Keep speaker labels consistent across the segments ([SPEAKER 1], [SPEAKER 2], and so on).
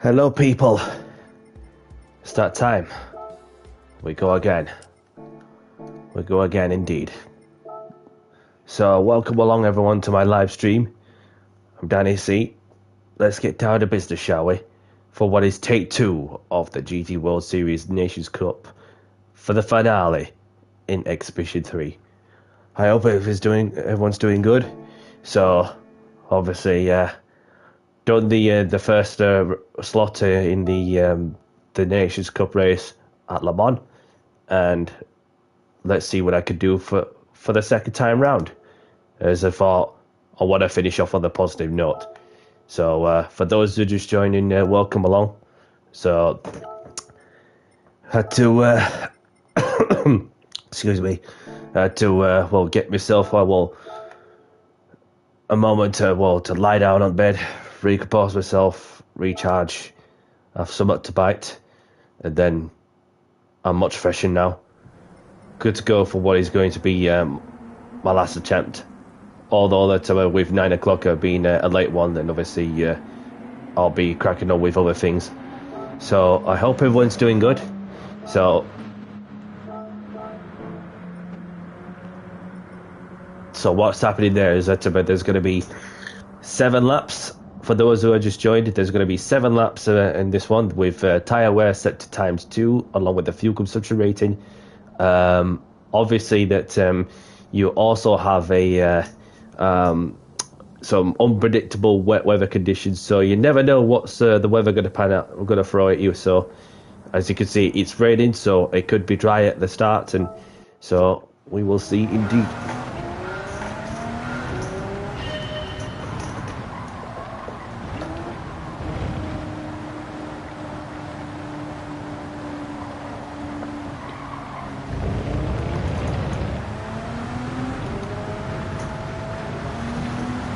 [SPEAKER 1] Hello people, it's that time. We go again. We go again indeed. So welcome along everyone to my live stream. I'm Danny C. Let's get down to business, shall we? For what is take 2 of the GT World Series Nations Cup for the finale in Exhibition 3. I hope everyone's doing good. So obviously done the first slot in the Nations Cup race at Le Mans, and let's see what I could do for the second time round. As I thought, I want to finish off on the positive note. So for those who are just joining, welcome along. So had to excuse me, had to get myself a moment to lie down on bed, recompose myself, recharge, have something to bite, and then I'm much fresher now. Good to go for what is going to be my last attempt. Although that with 9 o'clock being a late one, then obviously I'll be cracking on with other things. So I hope everyone's doing good. So what's happening there is that there's going to be 7 laps. For those who are just joined, there's going to be 7 laps in this one, with tyre wear set to ×2, along with the fuel consumption rating. Obviously that you also have some unpredictable wet weather conditions, so you never know what's the weather going to throw at you. So as you can see, it's raining, so it could be dry at the start, and so we will see indeed.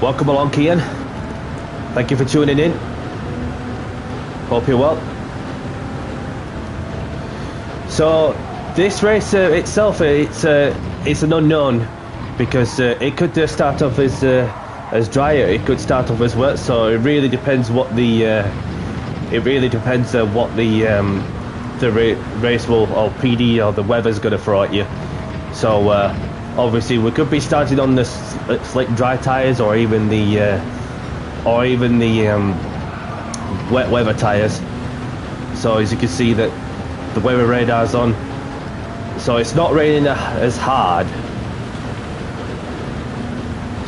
[SPEAKER 1] Welcome along, Kian. Thank you for tuning in. Hope you're well. So this race itself, it's an unknown, because it could start off as drier, it could start off as wet. So it really depends what the race will, or PD, or the weather's going to throw at you. So obviously we could be starting on the slick dry tyres, or even the wet weather tyres. So as you can see that the weather radar's on, so it's not raining as hard,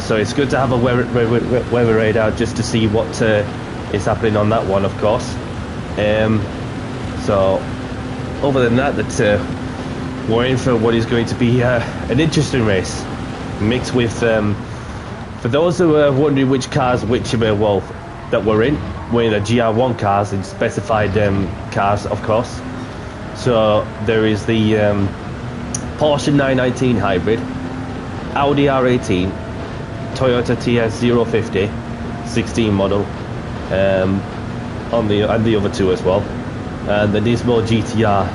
[SPEAKER 1] so it's good to have a weather radar just to see what is happening on that one, of course. So other than that, we're in for what is going to be an interesting race, mixed with, for those who are wondering which cars, that we're in the GR1 cars, and specified cars, of course. So there is the Porsche 919 Hybrid, Audi R18, Toyota TS050 16 model, and the other two as well, and the Nismo GTR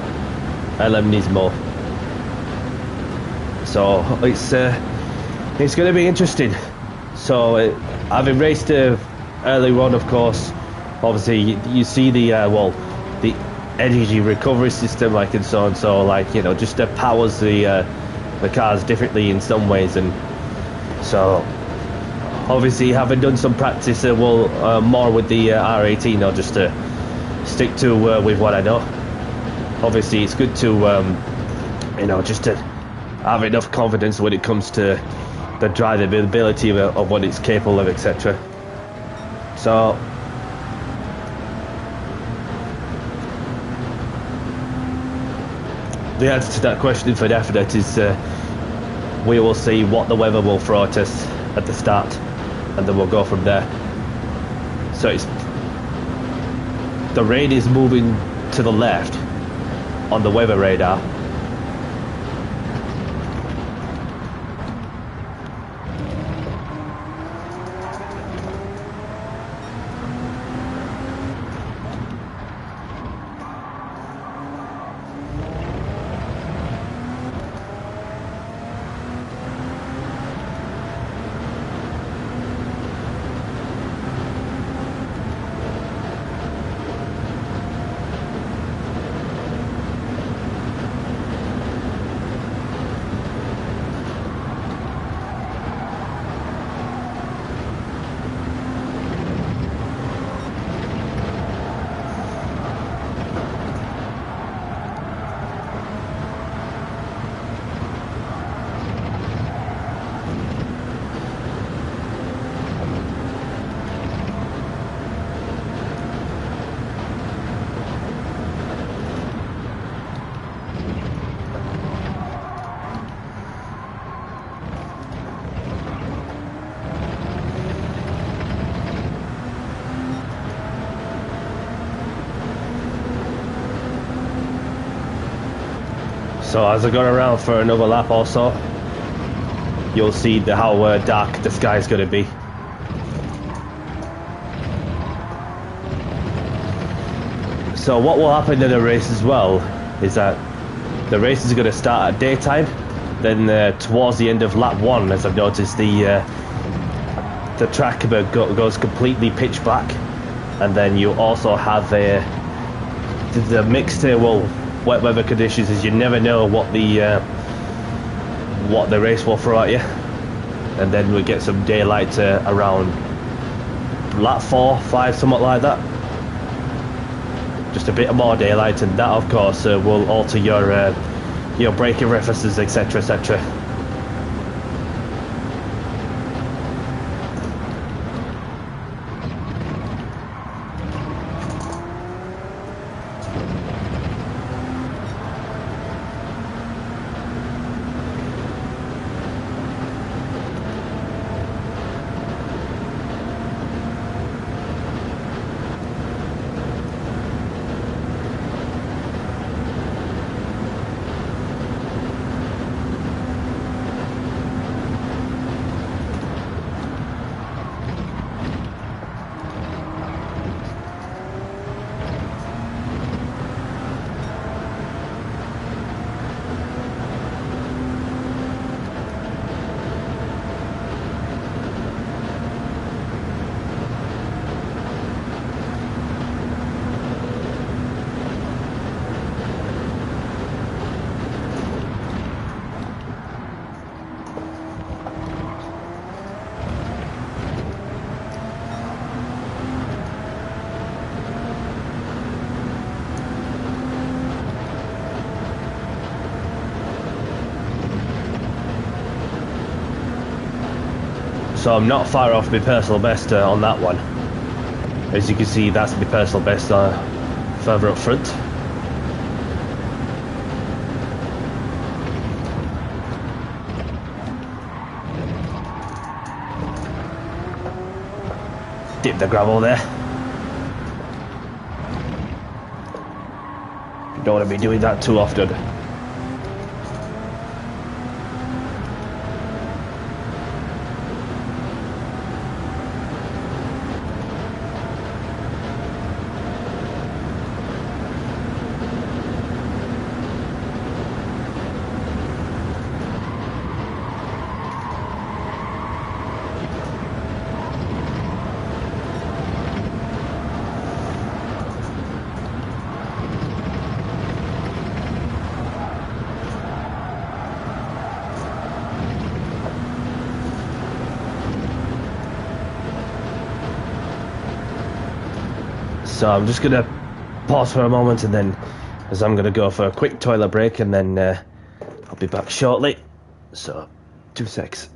[SPEAKER 1] LM Nismo. So it's going to be interesting. So having raced earlier on, of course, obviously you see the energy recovery system, like, and so on. So like, just powers the cars differently in some ways, and so obviously having done some practice, more with the R18, I'll just stick to with what I know. Obviously it's good to just to have enough confidence when it comes to the drivability of what it's capable of, etc. So the answer to that question for definite is we will see what the weather will throw at us at the start, and then we'll go from there. So the rain is moving to the left on the weather radar. So as I go around for another lap or so, you'll see how dark the sky's going to be. So what will happen in the race as well is that the race is going to start at daytime. Then towards the end of lap 1, as I've noticed, the track goes completely pitch black, and then you also have the mixed wet weather conditions, as you never know what the race will throw at you. And then we get some daylight around lap 4, 5, something like that. Just a bit more daylight, and that of course will alter your braking references, etc, etc. So I'm not far off my personal best on that one. As you can see, that's my personal best further up front. Dip the gravel there. You don't want to be doing that too often. So I'm just gonna pause for a moment, and then as I'm gonna go for a quick toilet break, and then I'll be back shortly. So 2 secs.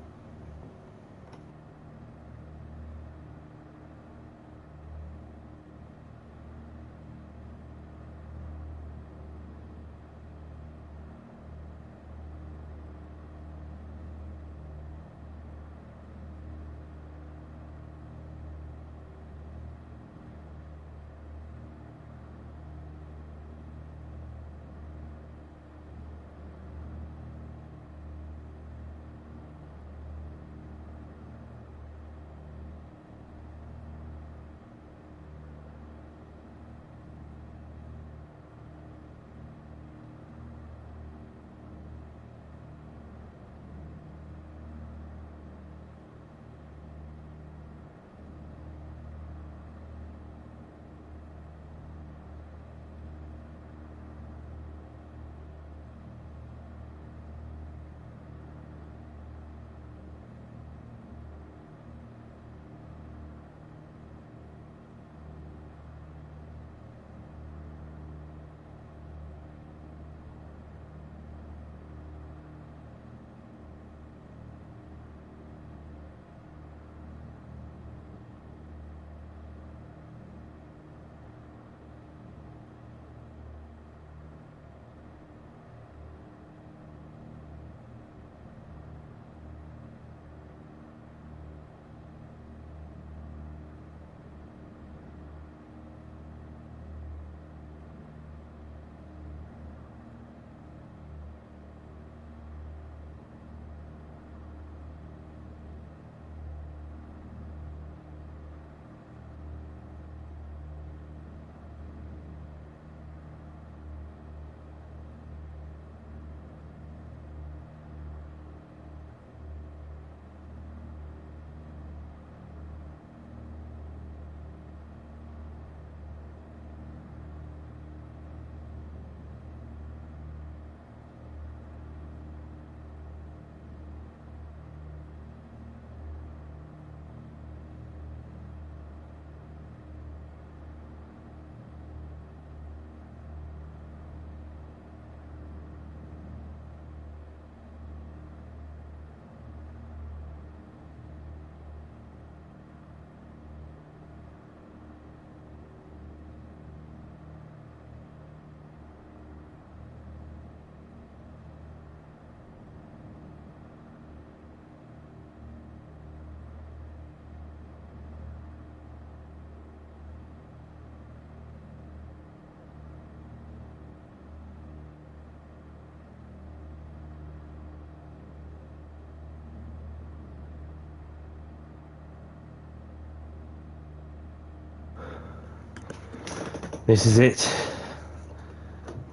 [SPEAKER 1] This is it.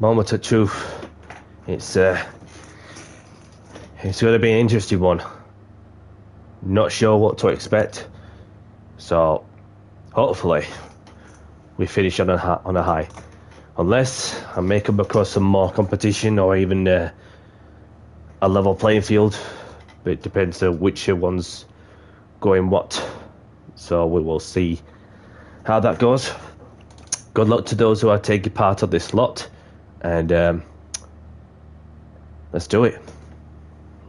[SPEAKER 1] Moment of truth. It's going to be an interesting one. Not sure what to expect. So, hopefully, we finish on a high. Unless I may come across some more competition or even a level playing field. But it depends on which one's going what. So we will see how that goes. Good luck to those who are taking part of this lot. And let's do it.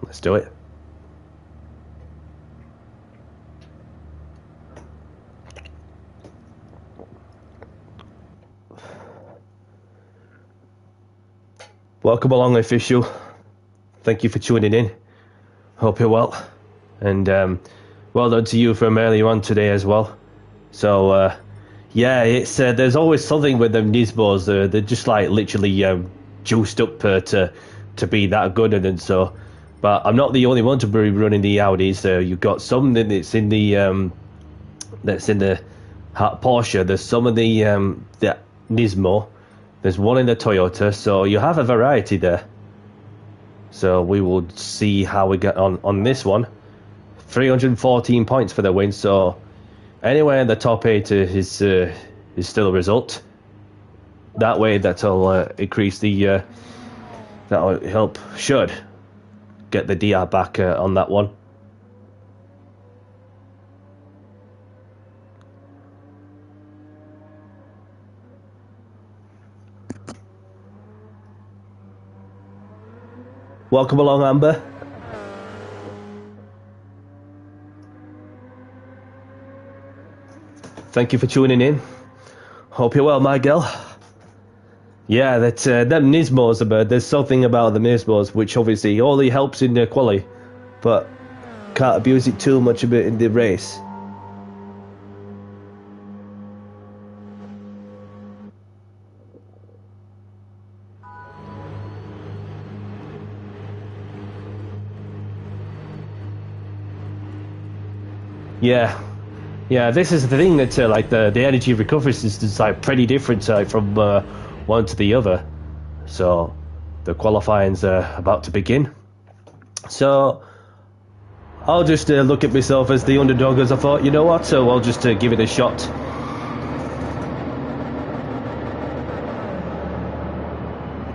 [SPEAKER 1] Let's do it. Welcome along, official. Thank you for tuning in. Hope you're well. And well done to you from earlier on today as well. So, yeah, it's there's always something with them Nismos. They're just like literally juiced up to be that good, and so. But I'm not the only one to be running the Audis. You've got some that's in the Porsche. There's some of the Nismo. There's one in the Toyota. So you have a variety there. So we will see how we get on this one. 314 points for the win. So anywhere in the top 8 is still a result. That way, that'll increase the. That'll help. Should get the DR back on that one. Welcome along, Amber. Thank you for tuning in. Hope you're well, my girl. Yeah, that's them Nismos, there's something about the Nismos which obviously only helps in the quali, but can't abuse it too much of it in the race. Yeah, this is the thing that like the energy recovery system is like pretty different from one to the other. So the qualifying's about to begin. So I'll just look at myself as the underdog, as I thought, you know what, so I'll just give it a shot.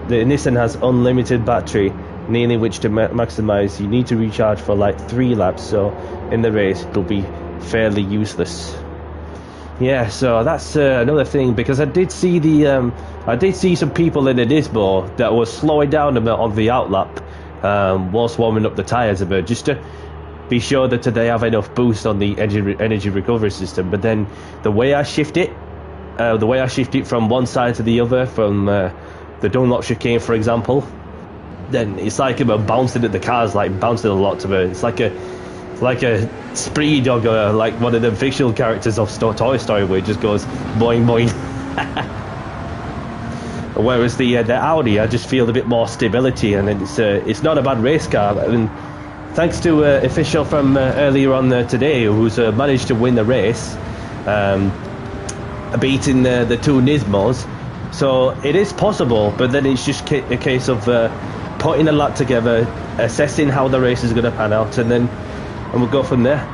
[SPEAKER 1] The Nissan has unlimited battery, nearly which to maximize you need to recharge for like 3 laps, so in the race it'll be fairly useless. Yeah, so that's another thing, because I did see some people in the Nismo that were slowing down a bit on the outlap whilst warming up the tyres a bit, just to be sure that they have enough boost on the energy recovery system. But then the way I shift it from one side to the other, from the Dunlop chicane, for example, then it's like I'm bouncing at the cars, like bouncing a lot to me. It's like a spree dog, or like one of the fictional characters of Toy Story, where it just goes boing boing. Whereas the Audi, I just feel a bit more stability, and it's not a bad race car. And thanks to official from earlier on today, who's managed to win the race, beating the 2 Nismos. So it is possible, but then it's just a case of putting a lot together, assessing how the race is going to pan out, and we'll go from there.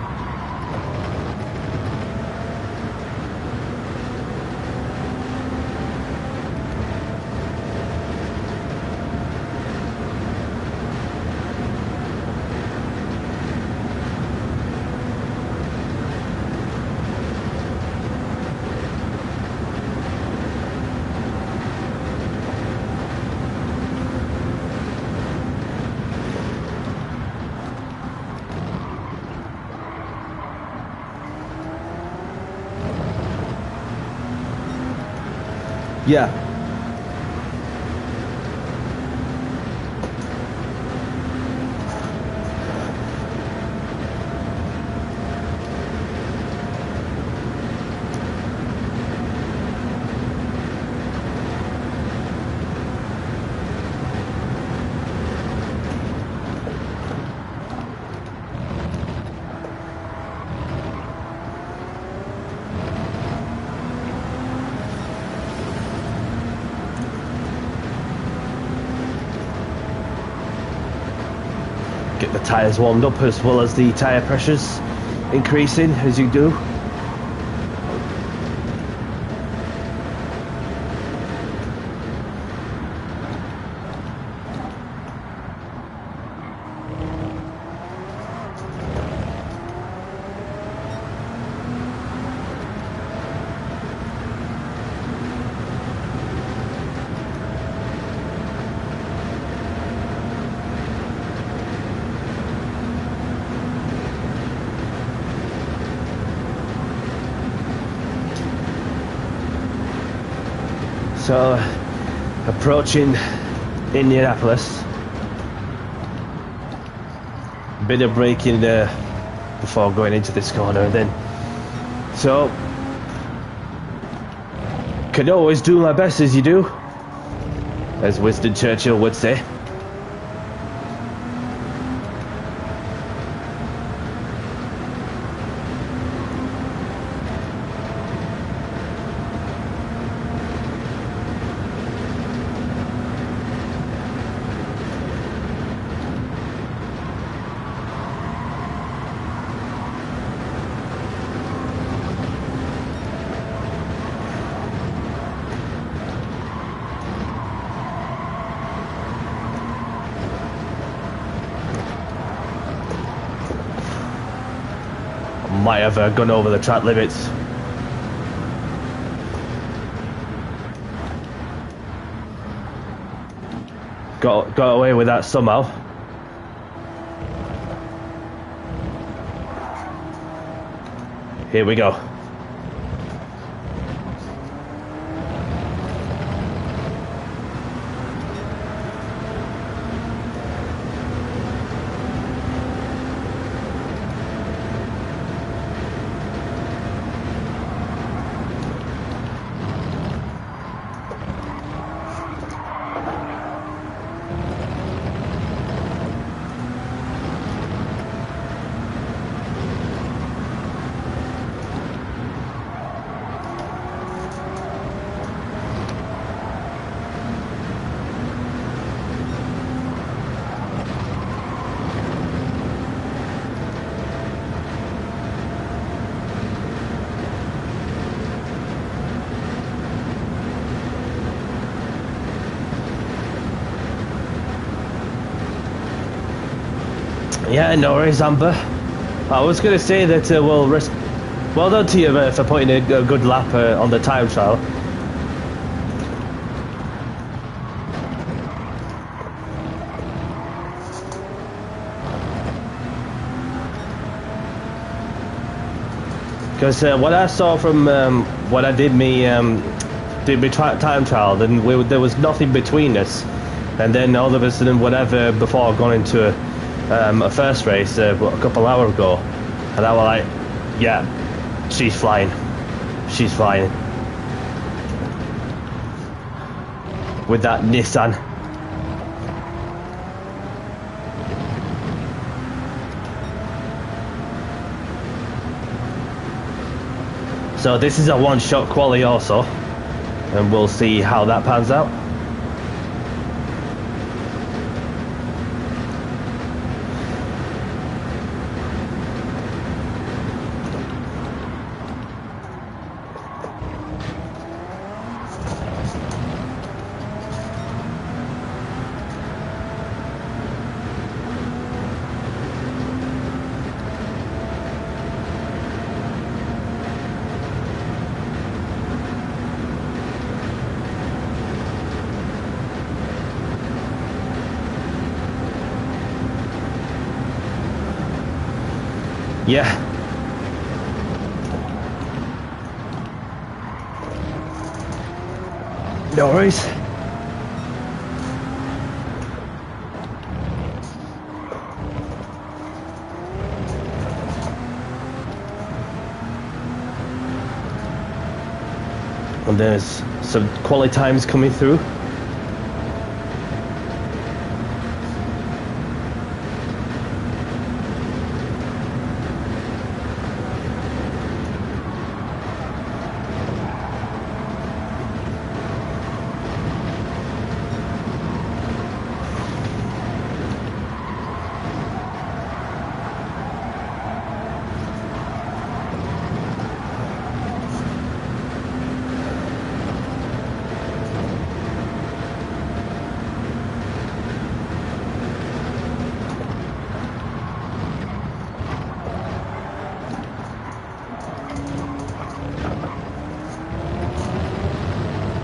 [SPEAKER 1] Yeah. get the tyres warmed up as well as the tyre pressures increasing as you do. So, approaching Indianapolis. Bit of braking before going into this corner, and then so can always do my best as you do, as Winston Churchill would say. Might have gone over the track limits. Got away with that somehow. Here we go. Yeah, no worries, Amber. I was going to say that we'll risk. Well done to you for putting a good lap on the time trial. Because what I saw from what I did time trial, then there was nothing between us, and then all of a sudden, whatever before going into a first race a couple hours ago, and I was like, yeah, she's flying, with that Nissan. So this is a one-shot quali also, and we'll see how that pans out. Yeah. No worries. And there's some quality times coming through.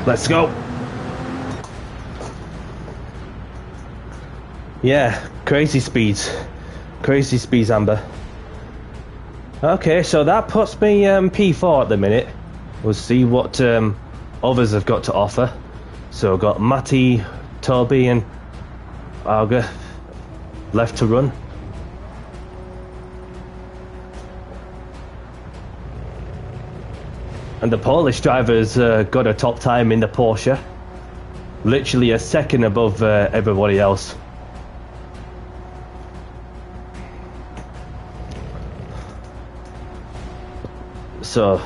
[SPEAKER 1] Let's go. Yeah, crazy speeds, Amber. Okay, so that puts me P4 at the minute. We'll see what others have got to offer. So I've got Matty, Toby and Auger left to run. And the Polish driver's got a top time in the Porsche. Literally a second above everybody else. So,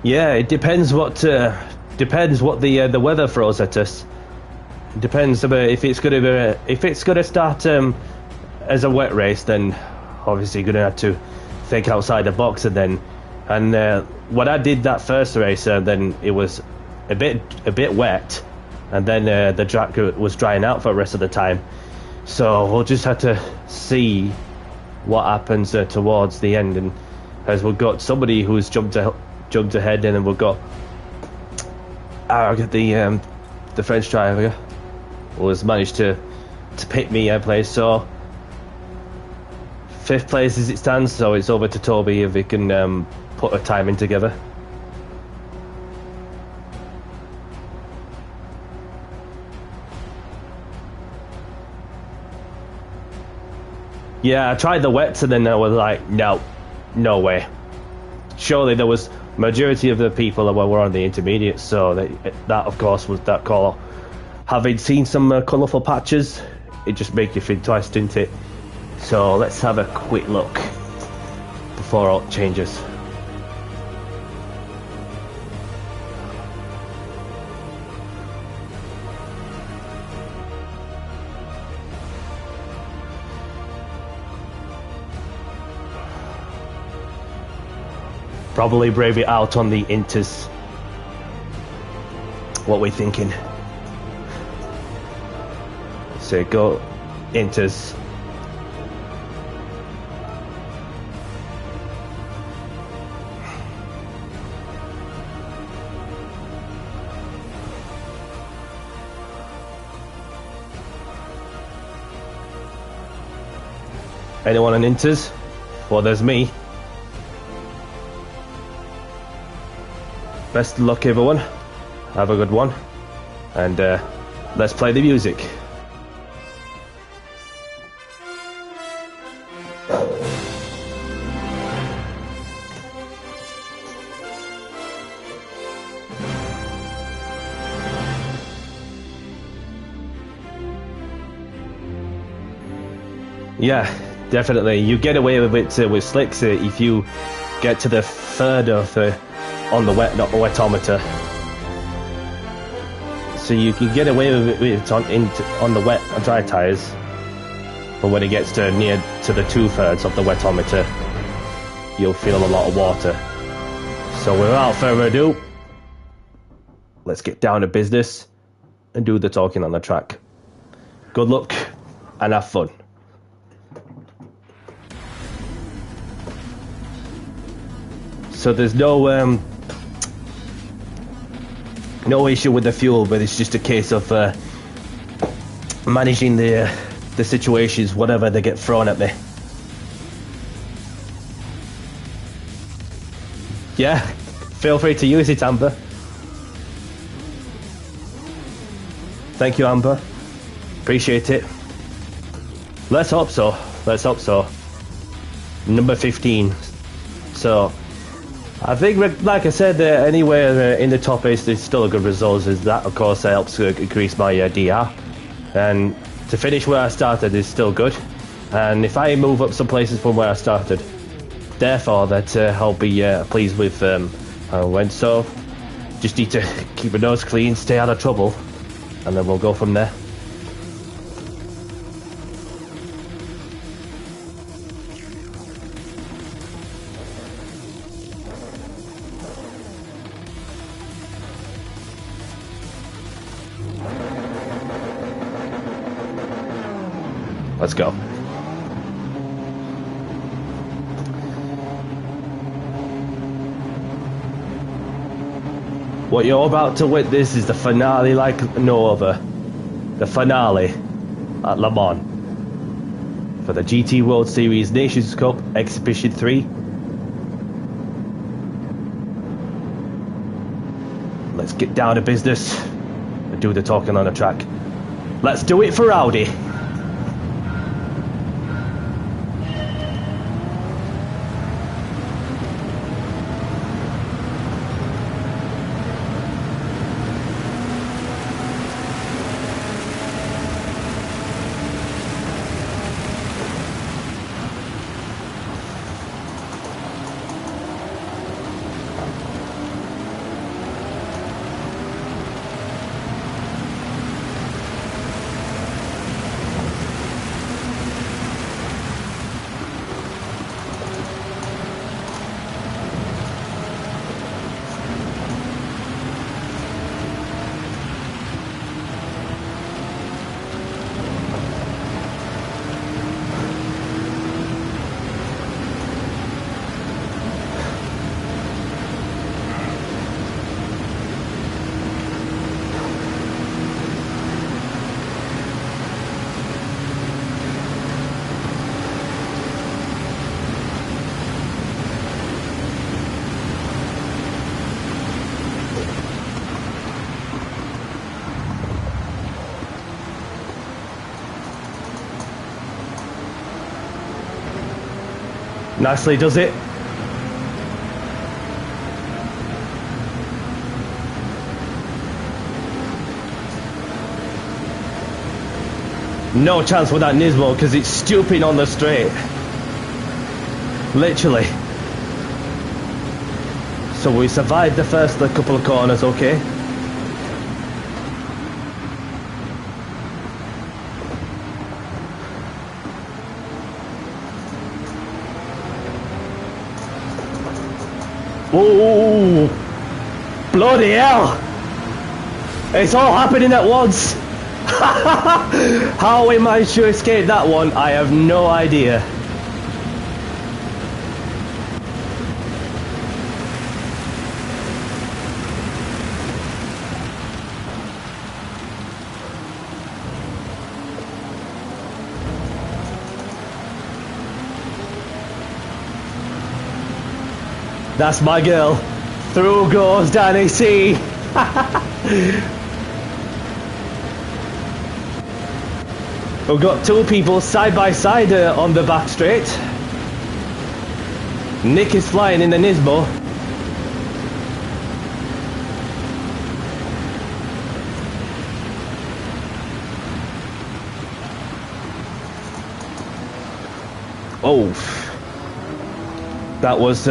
[SPEAKER 1] yeah, it depends what the weather throws at us. It depends if it's gonna start as a wet race, then obviously you're gonna have to think outside the box. And when I did that first race, then it was a bit wet, and then the track was drying out for the rest of the time. So we'll just have to see what happens towards the end. And as we've got somebody who's jumped ahead, and then we've got the French driver who has managed to pick me a place. So 5th place as it stands, so it's over to Toby if he can put a time in together. Yeah, I tried the wets and then I was like, no way. Surely there was majority of the people that were on the intermediate, so that of course was that call. Having seen some colourful patches, it just makes you think twice, didn't it? So let's have a quick look before all changes. Probably brave it out on the inters. What we're thinking. So go inters. Anyone on inters? Well, there's me. Best of luck, everyone. Have a good one. And let's play the music. Yeah, definitely. You get away with it with slicks if you get to the third of on the wetometer. So you can get away with it on the wet and dry tires, but when it gets to near to the 2/3 of the wetometer, you'll feel a lot of water. So without further ado, let's get down to business and do the talking on the track. Good luck and have fun. So there's no issue with the fuel, but it's just a case of managing the situations, whatever they get thrown at me. Yeah, feel free to use it, Amber. Thank you, Amber. Appreciate it. Let's hope so. Let's hope so. Number 15. So I think, like I said, anywhere in the top 8 is still a good result, as that of course helps increase my DR, and to finish where I started is still good. And if I move up some places from where I started, therefore that I'll be pleased with how it went. So just need to keep my nose clean, stay out of trouble, and then we'll go from there. Let's go. What you're about to witness is the finale like no other. The finale at Le Mans for the GT World Series Nations Cup Exhibition 3. Let's get down to business and do the talking on the track. Let's do it for Audi. Nicely does it. No chance with that Nismo because it's stooping on the straight. Literally. So we survived the first couple of corners, okay? Whoa! Bloody hell! It's all happening at once! How we managed to escape that one, I have no idea. That's my girl. Through goes Danny C. We've got two people side by side on the back straight. Nick is flying in the Nismo. Oh, that was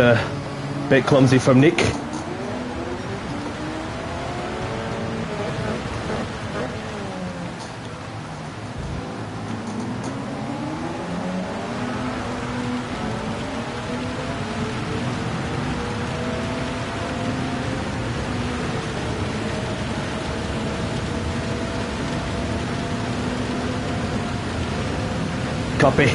[SPEAKER 1] bit clumsy from Nick. Copy.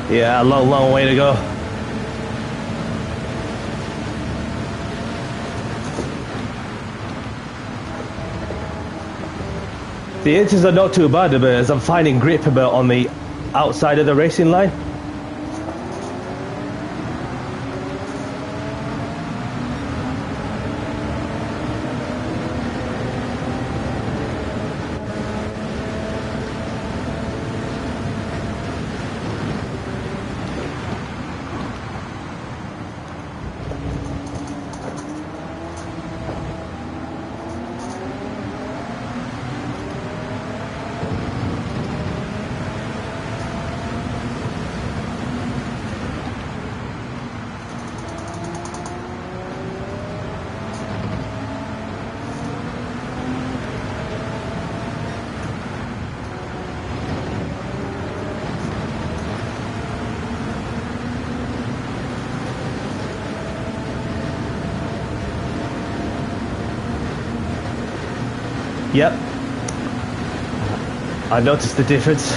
[SPEAKER 1] Yeah, a long, long way to go. The inters are not too bad, but as I'm finding grip about on the outside of the racing line. Yep. I noticed the difference.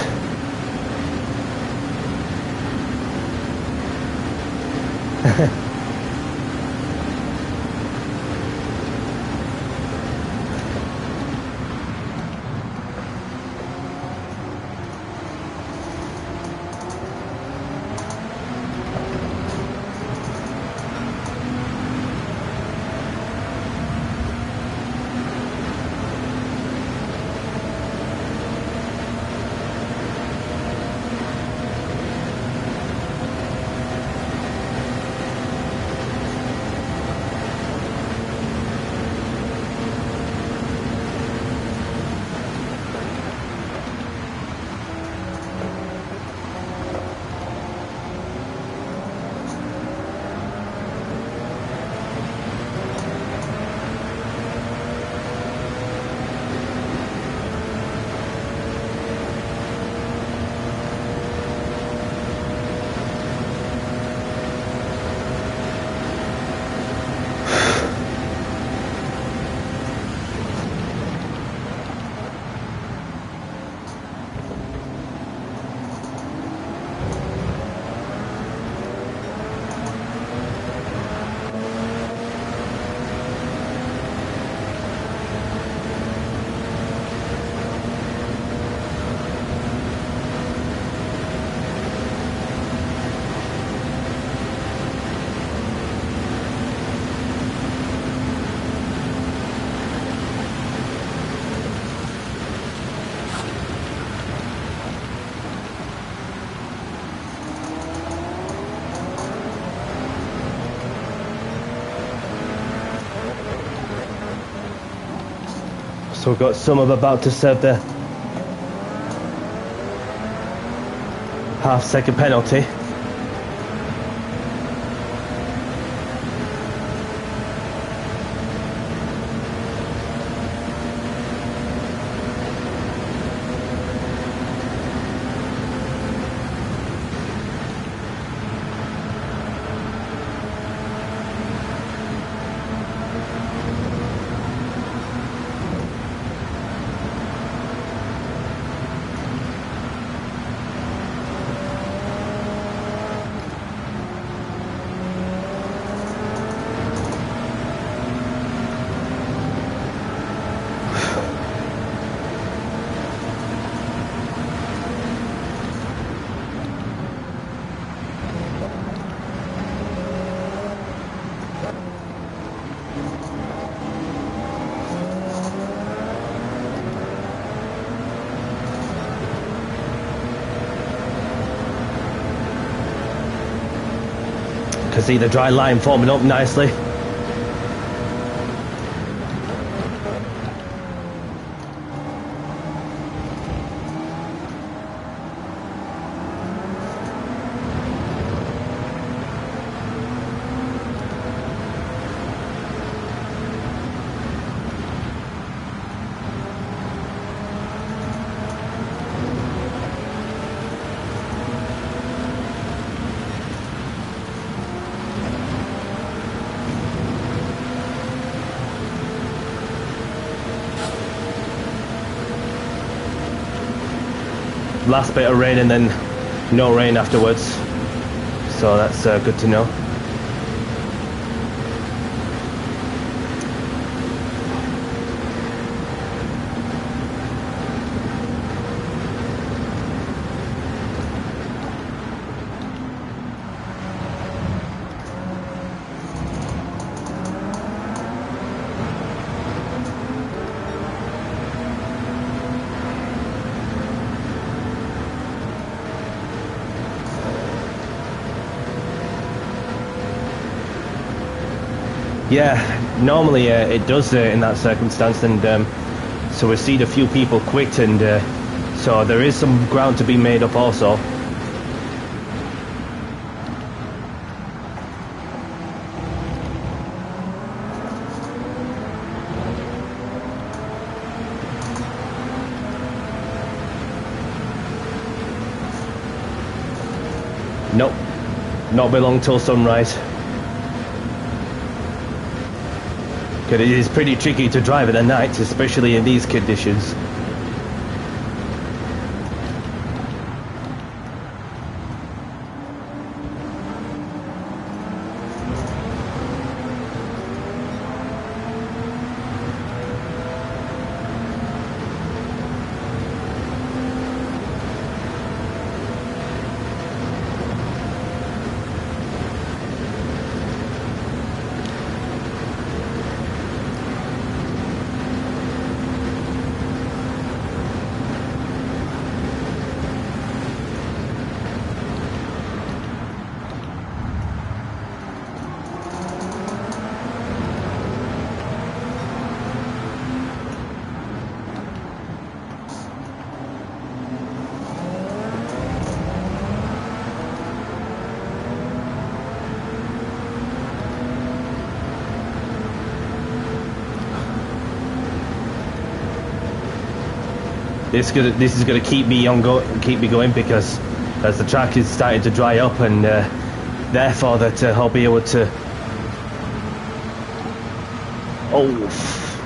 [SPEAKER 1] So we've got Summer about to serve the half-second penalty. Can see the dry line forming up nicely. Last bit of rain and then no rain afterwards, so that's good to know. Yeah, normally it does in that circumstance, and so we've seen a few people quit, and so there is some ground to be made up also. Nope, not be long till sunrise. Because it is pretty tricky to drive at the night, especially in these conditions. This is gonna keep me going, because as the track is starting to dry up, and therefore that I'll be able to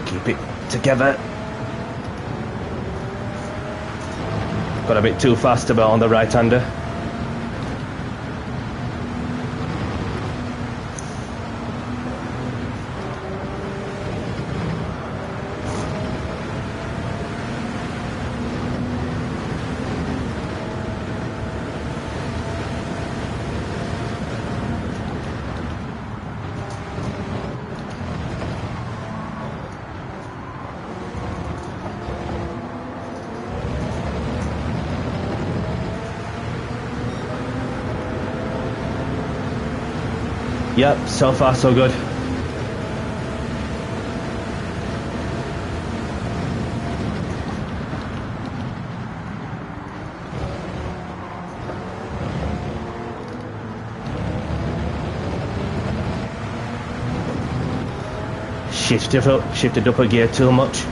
[SPEAKER 1] keep it together. Got a bit too fast about on the right-hander. Yep, so far so good. Shifted up a gear too much.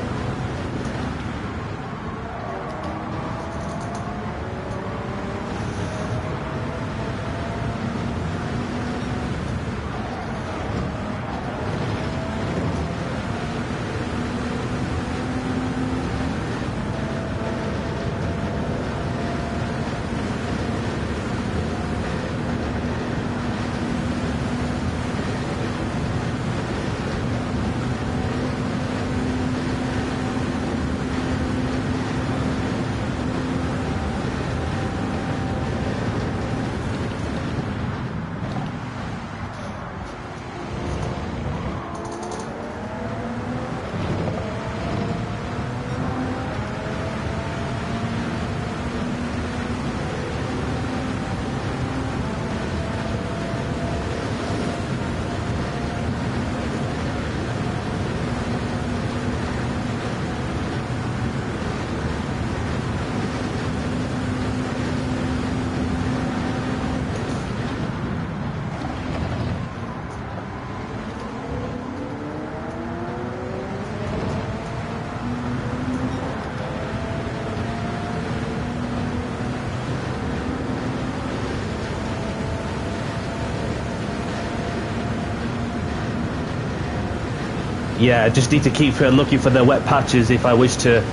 [SPEAKER 1] Yeah, I just need to keep looking for the wet patches if I wish to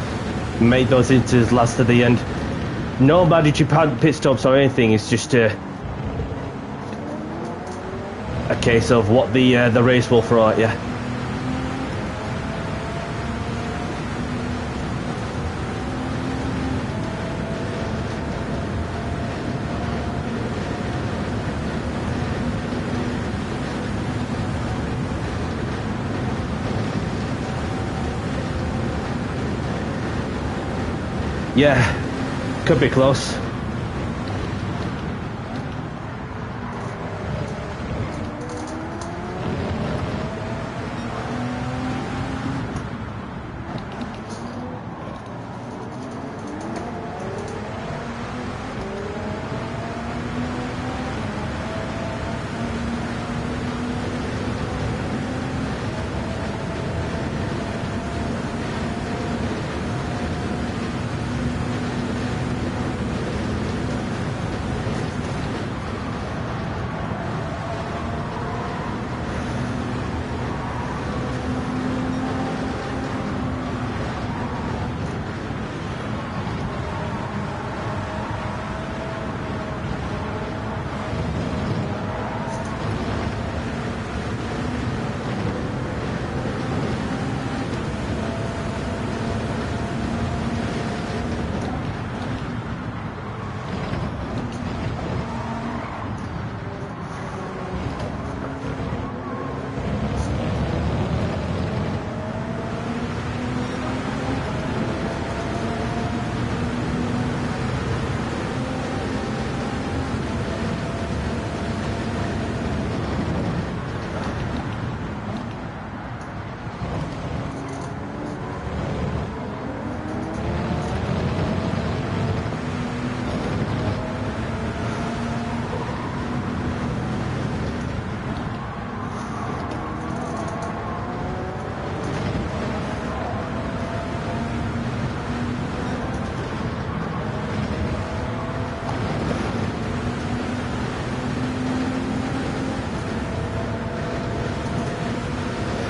[SPEAKER 1] make those into last to the end. No mandatory pit stops or anything. It's just a case of what the race will throw at you. Yeah, could be close.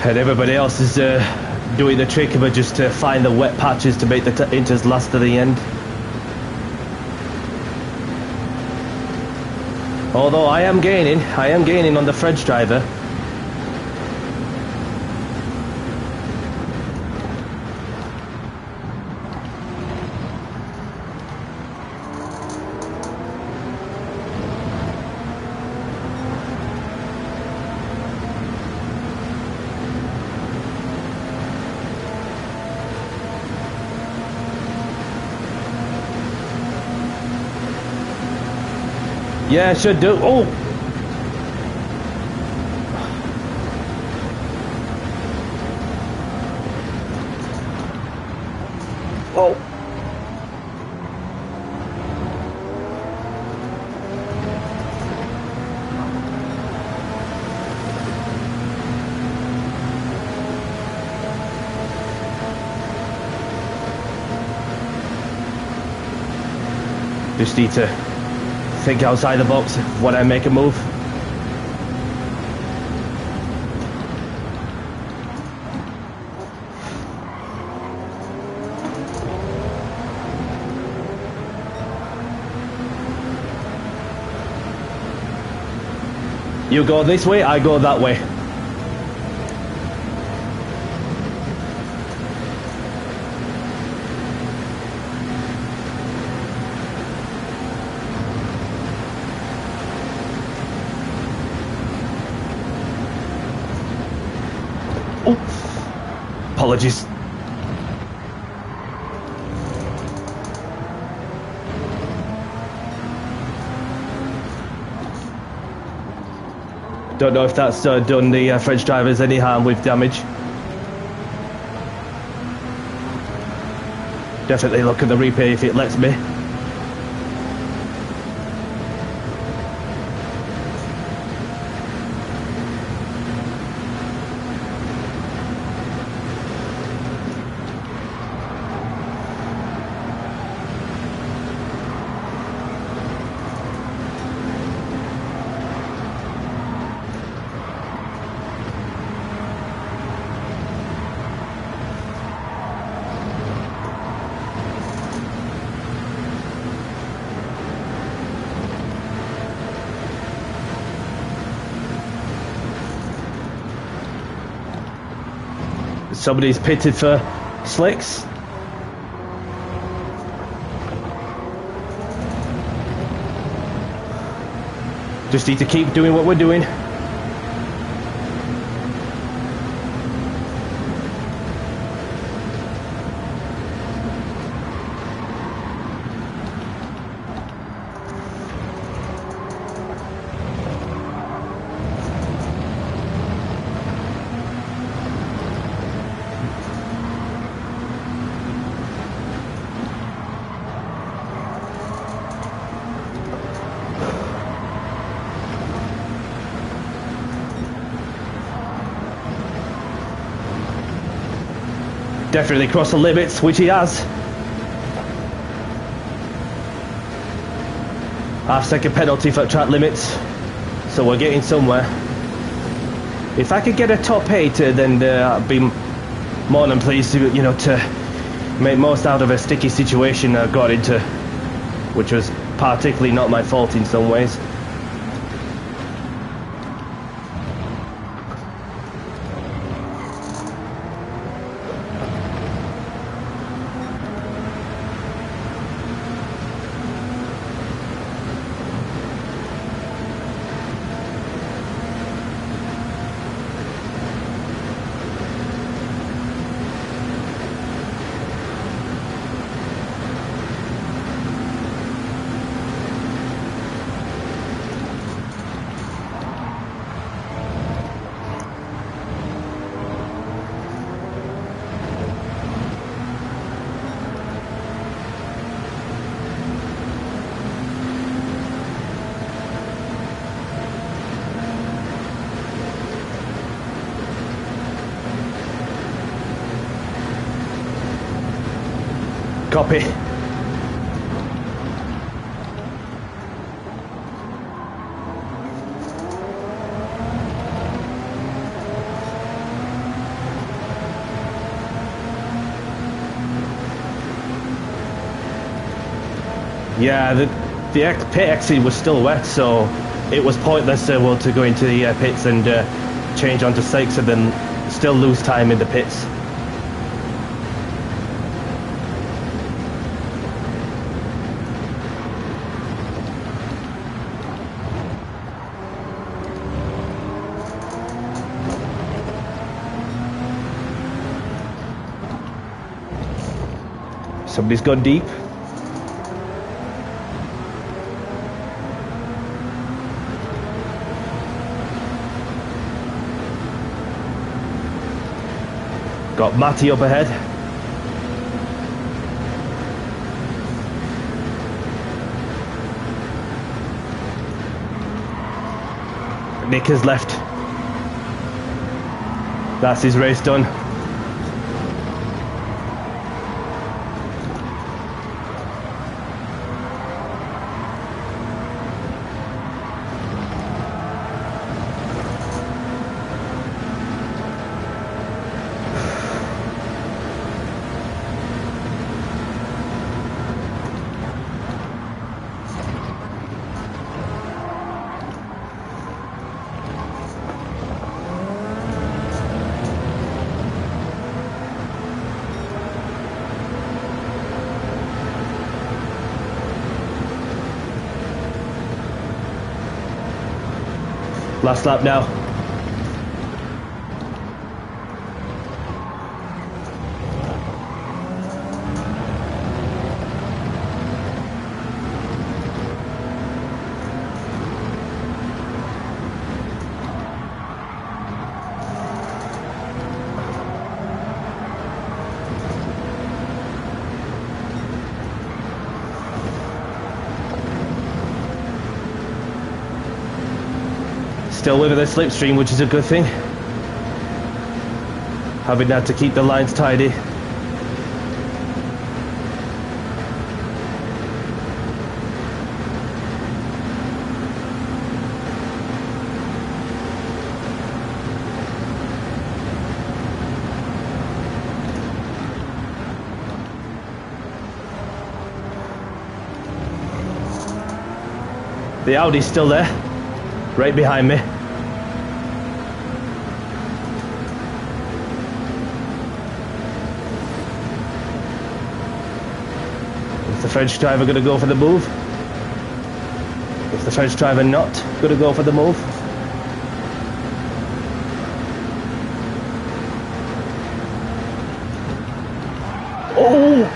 [SPEAKER 1] And everybody else is doing the trick of just to find the wet patches to make the inters last to the end. Although I am gaining on the French driver. Yeah, should do. Oh! Oh! Just need to think outside the box when I make a move. You go this way, I go that way. Apologies. Don't know if that's done the French drivers any harm with damage. Definitely look at the replay if it lets me. Somebody's pitted for slicks. Just need to keep doing what we're doing. Definitely crossed the limits, which he has. Half-second penalty for track limits, so we're getting somewhere. If I could get a top 8, then I'd be more than pleased to, you know, to make most out of a sticky situation I got into, which was particularly not my fault in some ways. Copy. Yeah, the pit exit was still wet, so it was pointless to go into the pits and change onto slicks and then still lose time in the pits. Somebody's gone deep. Got Matty up ahead. Nick has left. That's his race done. Last lap now. Still with the slipstream, which is a good thing. Having had to keep the lines tidy. The Audi's still there, right behind me. Is the French driver going to go for the move? Is the French driver not going to go for the move? Oh!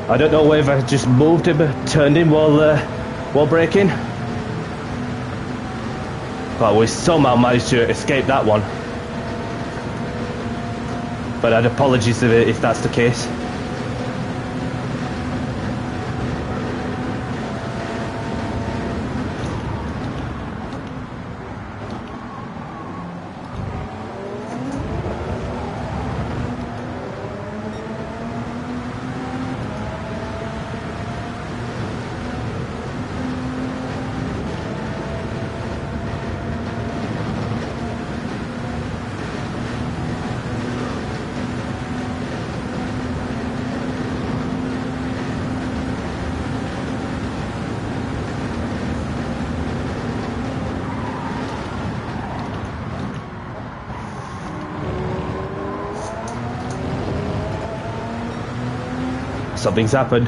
[SPEAKER 1] I don't know whether I just moved him, turned him while braking. But we somehow managed to escape that one. But I'd apologies if that's the case. Something's happened.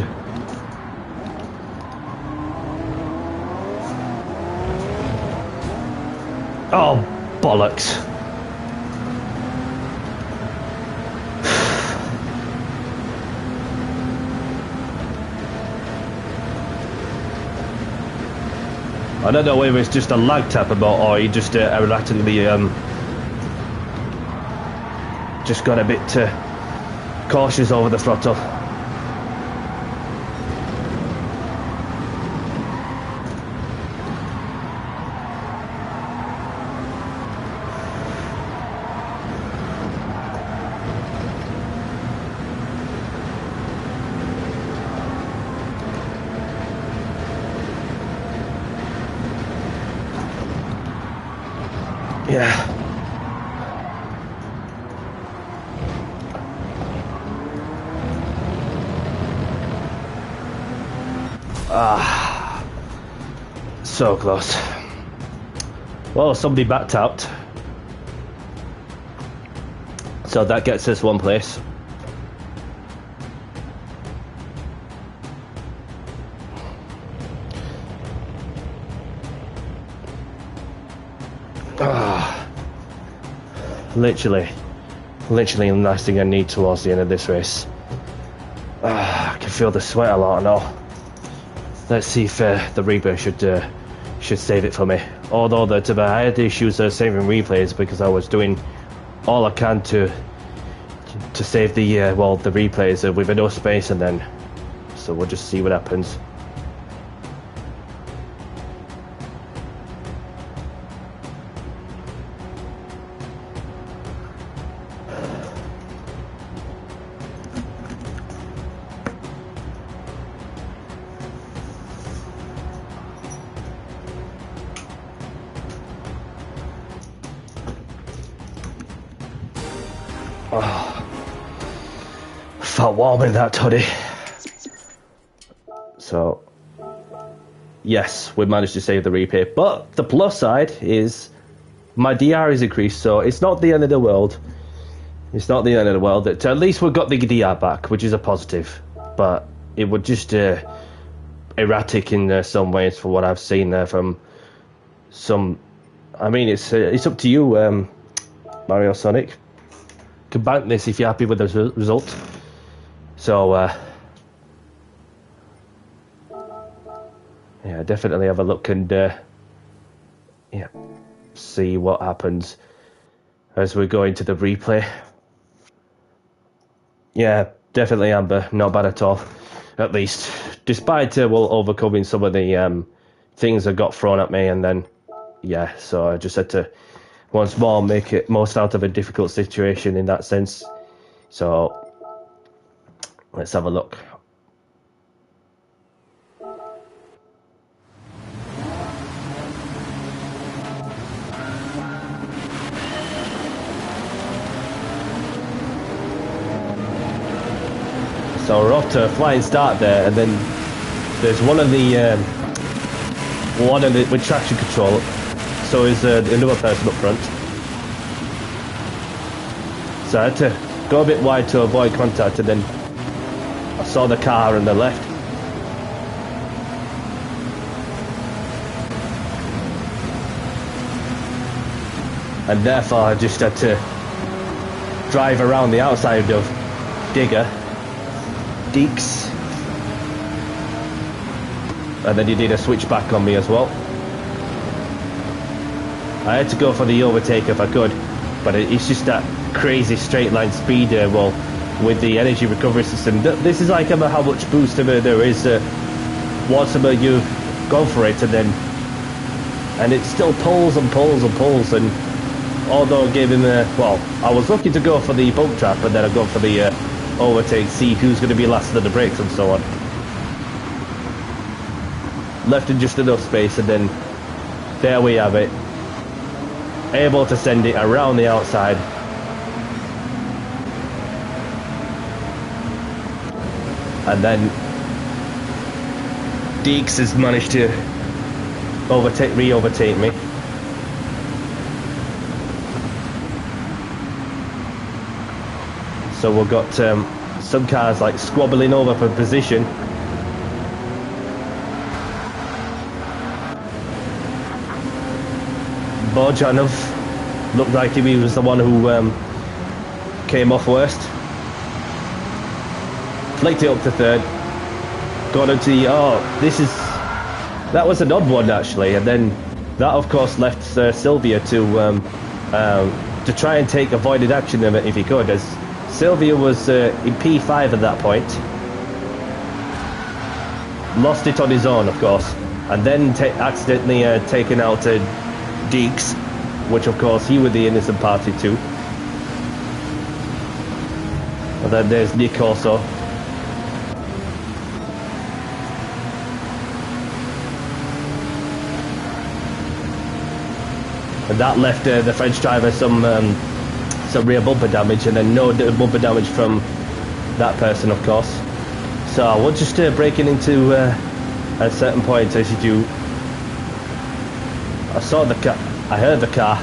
[SPEAKER 1] Oh, bollocks. I don't know whether it's just a lag tap about, or he just erratically just got a bit cautious over the throttle. Yeah. Ah, so close. Well, somebody backed out. So that gets us one place. Literally the last thing I need towards the end of this race. I can feel the sweat a lot now. Let's see if the replay should save it for me. Although I had issues saving replays because I was doing all I can to save the the replays with enough space, and then so we'll just see what happens. Felt warm in that toddy. So yes, we managed to save the replay, but the plus side is my DR is increased, so it's not the end of the world. It's not the end of the world. At least we've got the DR back, which is a positive, but it would just erratic in some ways for what I've seen there from some. I mean, it's up to you, Mario Sonic. You can bank this if you're happy with the result. So yeah, definitely have a look and yeah, see what happens as we go into the replay. Yeah, definitely Amber, not bad at all. At least, despite overcoming some of the things that got thrown at me, and then yeah, so I just had to once more make it most out of a difficult situation in that sense. So let's have a look. So we're off to a flying start there, and then there's one of the with traction control. So is another person up front. So I had to go a bit wide to avoid contact, and then I saw the car on the left. And therefore I just had to drive around the outside of Deeks. And then he did a switchback on me as well. I had to go for the overtake if I could, but it's just that crazy straight line speed with the energy recovery system. This is like how much boost there is once you go for it, and it still pulls and pulls and pulls. And although I gave him I was looking to go for the bump trap, and then I go for the overtake, see who's going to be last of the brakes and so on. Left in just enough space, and then there we have it. Able to send it around the outside. And then Deeks has managed to re-overtake me. So we've got some cars like squabbling over for position. Bojanov looked like he was the one who came off worst. Flaked it up to third. Got into the that was an odd one actually, and then that of course left Sylvia to try and take avoided action if he could, as Sylvia was in P5 at that point. Lost it on his own, of course, and then accidentally taken out Deeks, which of course he was the innocent party too. And then there's Nick also. And that left the French driver some rear bumper damage, and then no bumper damage from that person, of course. So we're just breaking into at certain points, as you do, I saw the car, I heard the car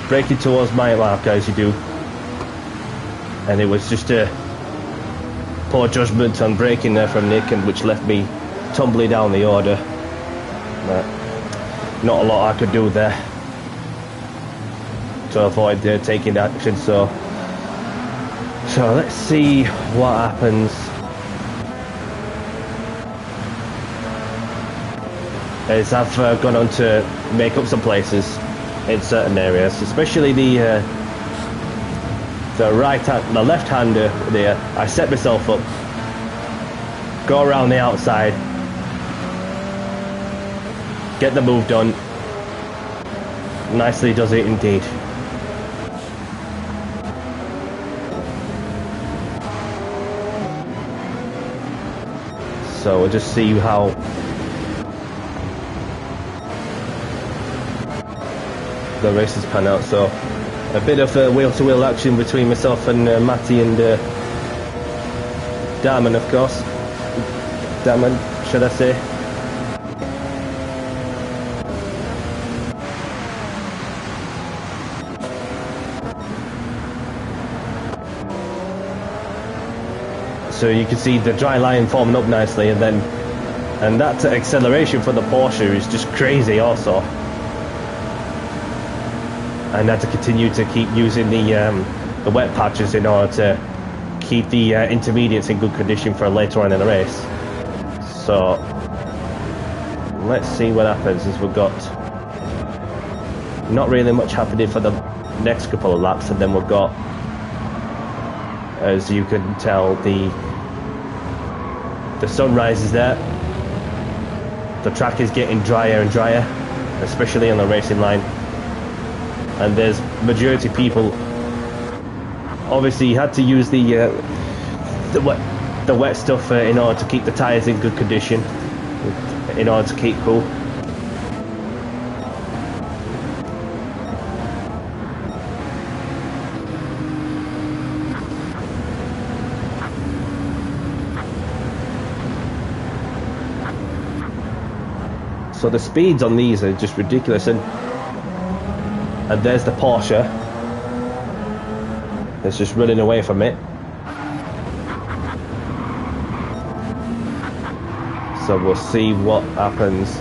[SPEAKER 1] braking towards my marker, as you do, and it was just a poor judgment on braking there from Nick, and which left me tumbling down the order. But not a lot I could do there to avoid taking action, so let's see what happens. As I've gone on to make up some places in certain areas, especially the left hander there. I set myself up, go around the outside, get the move done. Nicely does it indeed. So we'll just see how the races pan out. So a bit of wheel-to-wheel action between myself and Matty and Damon, of course. Damon, should I say? So you can see the dry line forming up nicely, and that acceleration for the Porsche is just crazy also. And had to continue to keep using the wet patches in order to keep the intermediates in good condition for later on in the race. So let's see what happens, as we've got not really much happening for the next couple of laps, and then we've got, as you can tell, the sunrise is there. The track is getting drier and drier, especially on the racing line. And there's majority people obviously had to use the wet stuff in order to keep the tyres in good condition, in order to keep cool. So the speeds on these are just ridiculous, and there's the Porsche that's just running away from it. So we'll see what happens,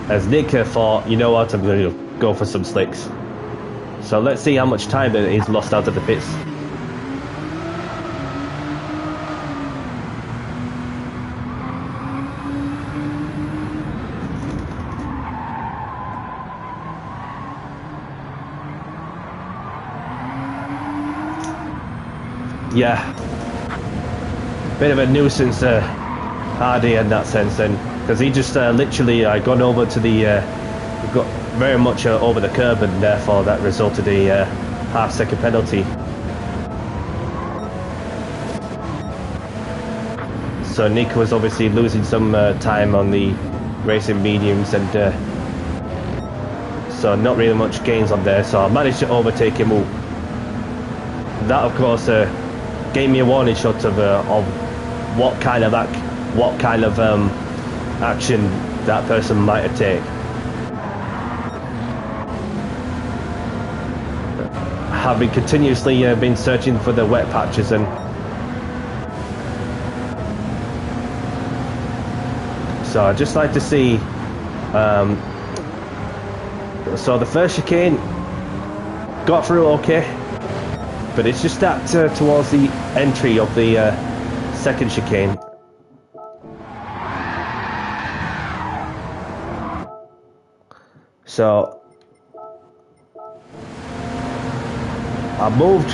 [SPEAKER 1] as Nick thought, you know what, I'm going to go for some slicks. So let's see how much time that he's lost out of the pits. Yeah, bit of a nuisance, Hardy, in that sense, then, because he just literally gone over to the got very much over the curb, and therefore that resulted in a half-second penalty. So Nick was obviously losing some time on the racing mediums, and so not really much gains on there. So I managed to overtake him. That, of course, gave me a warning shot of what kind of action that person might have taken. Having continuously been searching for the wet patches, and so I'd just like to see. So the first chicane got through okay, but it's just that towards the entry of the second chicane. So I moved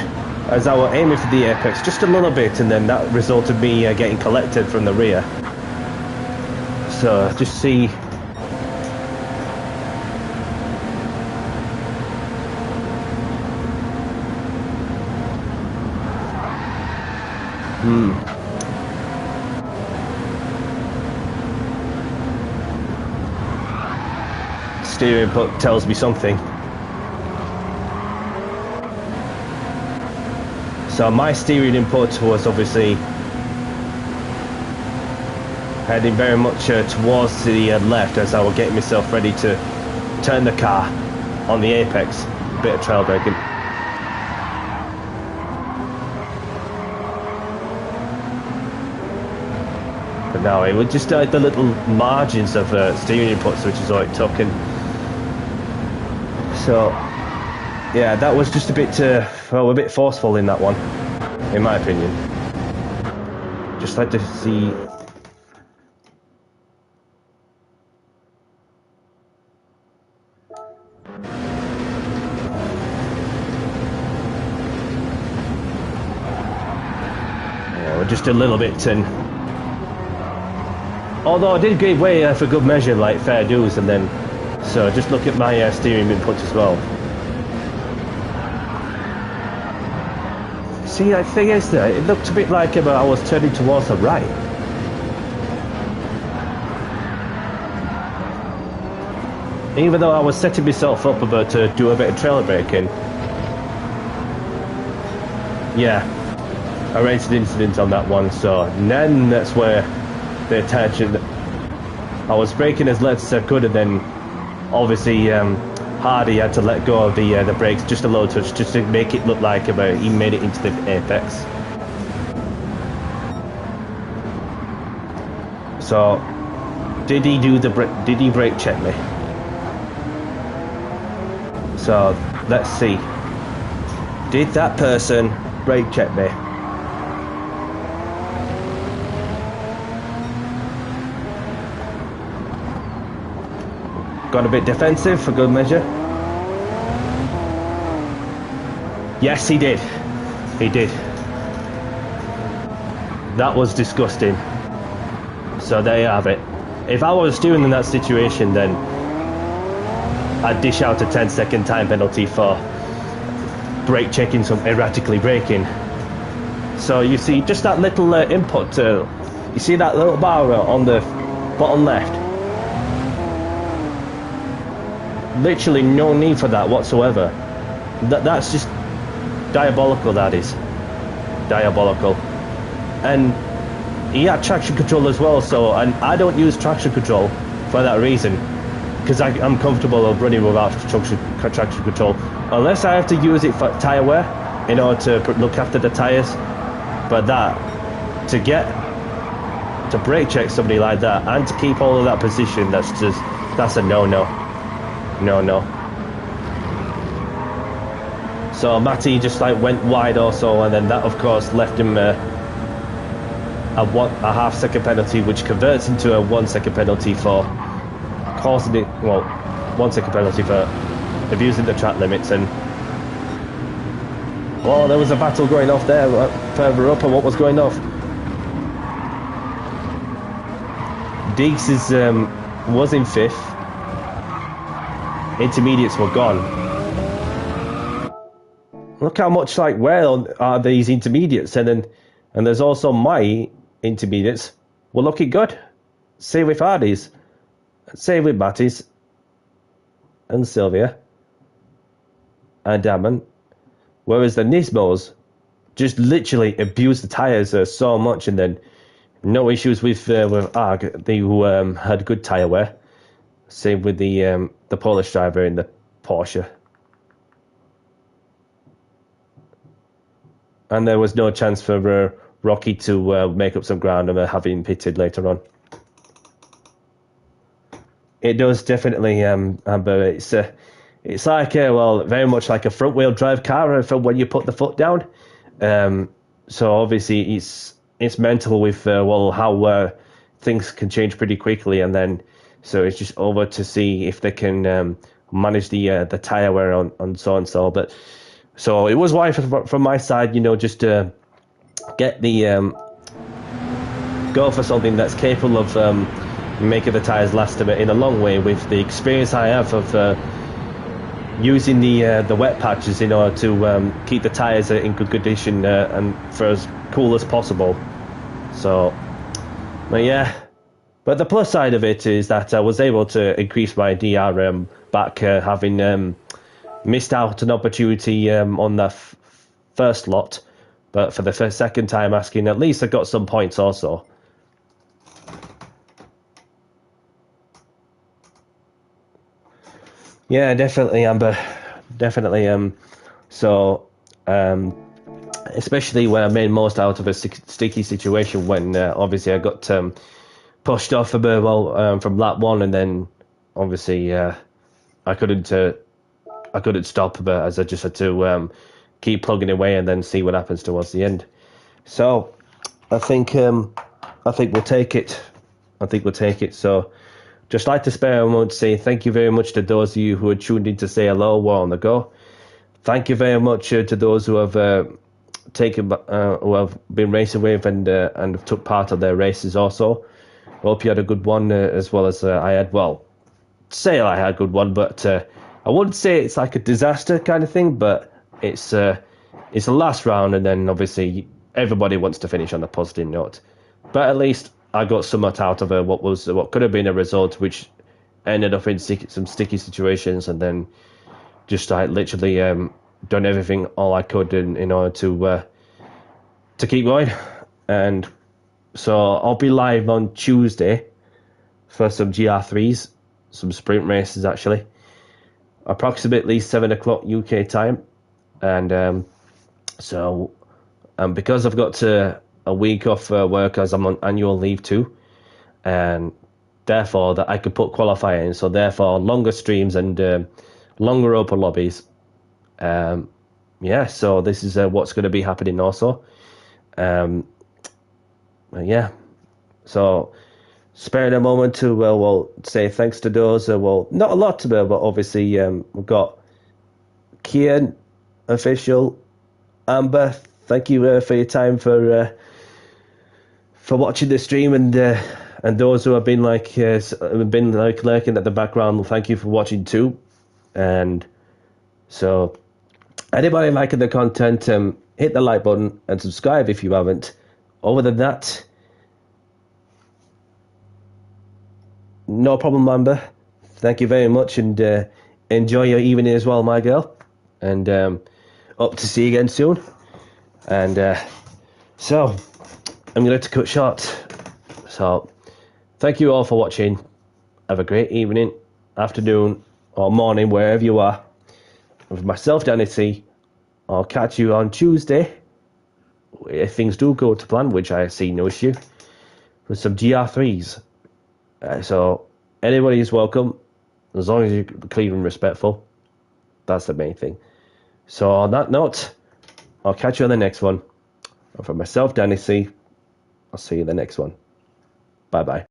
[SPEAKER 1] as I was aiming for the apex just a little bit, and then that resulted me getting collected from the rear. So just see. Steering input tells me something. So my steering input was obviously heading very much towards the left as I was getting myself ready to turn the car on the apex. Bit of trail braking. But no, it was just the little margins of steering inputs, which is all it took, and so yeah, that was just a bit a bit forceful in that one, in my opinion. Just like to see. Yeah, we're just a little bit, and although I did give way for good measure, like fair dues, and then so just look at my steering inputs as well. See, the thing is that it looked a bit like I was turning towards the right. Even though I was setting myself up about to do a bit of trailer braking. Yeah, I raised an incident on that one, so then that's where the attention. I was braking as less as I could, and then obviously Hardy had to let go of the brakes just a little touch, just to make it look like he made it into the apex. So, did he brake check me? So, let's see. Did that person brake check me? Got a bit defensive for good measure. Yes, he did. He did. That was disgusting. So there you have it. If I was doing in that situation, then I'd dish out a 10-second time penalty for brake checking, some erratically braking. So you see just that little input. You see that little bar on the bottom left? Literally no need for that whatsoever. That's just diabolical, that is. Diabolical. And he had traction control as well, so, and I don't use traction control for that reason, because I'm comfortable of running without traction control, unless I have to use it for tyre wear in order to look after the tyres. But that, to brake check somebody like that and to keep all of that position, that's a no-no. No. So Matty just went wide also, and then that of course left him a half-second penalty, which converts into a 1-second penalty for causing it. Well, 1-second penalty for abusing the track limits. And well, there was a battle going off there further up, and what was going off? Deeks was in 5th. Intermediates were gone. Look how much where are these intermediates, and there's also my intermediates were looking good. Same with Hardy's, same with Matty's, and Sylvia, and Damon. Whereas the Nismos just literally abused the tyres so much, and then no issues with Arg, who had good tyre wear. Same with the Polish driver in the Porsche. And there was no chance for Rocky to make up some ground and having pitted later on. It does definitely, Amber. It's like very much like a front wheel drive car from when you put the foot down. So obviously it's mental with how things can change pretty quickly, and then so it's just over to see if they can manage the tyre wear on so and so. But so it was why from my side, just to get the go for something that's capable of making the tyres last in a long way, with the experience I have of using the wet patches in order to keep the tyres in good condition and for as cool as possible. So, but yeah. But the plus side of it is that I was able to increase my DR back, having missed out an opportunity on the first lot. But for the second time asking, at least I got some points also. Yeah, definitely, Amber. Definitely. So, especially when I made most out of a sticky situation when obviously I got pushed off a bit from lap one, and then obviously I couldn't stop, but as I just had to keep plugging away and then see what happens towards the end. So I think we'll take it. I think we'll take it. So just like to spare a moment to say thank you very much to those of you who are tuned in to say hello while on the go. Thank you very much to those who have who have been racing with and took part of their races also. Hope you had a good one as well as I had. Well, say I had a good one, but I wouldn't say it's like a disaster kind of thing. But it's the last round, and then obviously everybody wants to finish on a positive note. But at least I got somewhat out of what could have been a result, which ended up in some sticky situations, and then just like literally done everything all I could in order to keep going. And so I'll be live on Tuesday for some GR3s, some sprint races actually, approximately 7 o'clock UK time. And so because I've got a week off work as I'm on annual leave too, and therefore that I could put qualifying in, so therefore longer streams and longer open lobbies. Yeah, so this is what's going to be happening also. Yeah, so sparing a moment to well say thanks to those. Not a lot to me, but obviously we've got Kian, official, Amber. Thank you for your time for watching the stream, and those who have been lurking at the background. Thank you for watching too. And so anybody liking the content, hit the like button and subscribe if you haven't. Other than that, no problem, Amber. Thank you very much, and enjoy your evening as well, my girl. And hope to see you again soon. And so I'm going to cut short. So thank you all for watching. Have a great evening, afternoon, or morning, wherever you are. With myself, Danny C, I'll catch you on Tuesday, if things do go to plan, which I see no issue, with some GR3s. So anybody is welcome, as long as you're clean and respectful. That's the main thing. So on that note, I'll catch you on the next one. And for myself, Danny C, I'll see you in the next one. Bye-bye.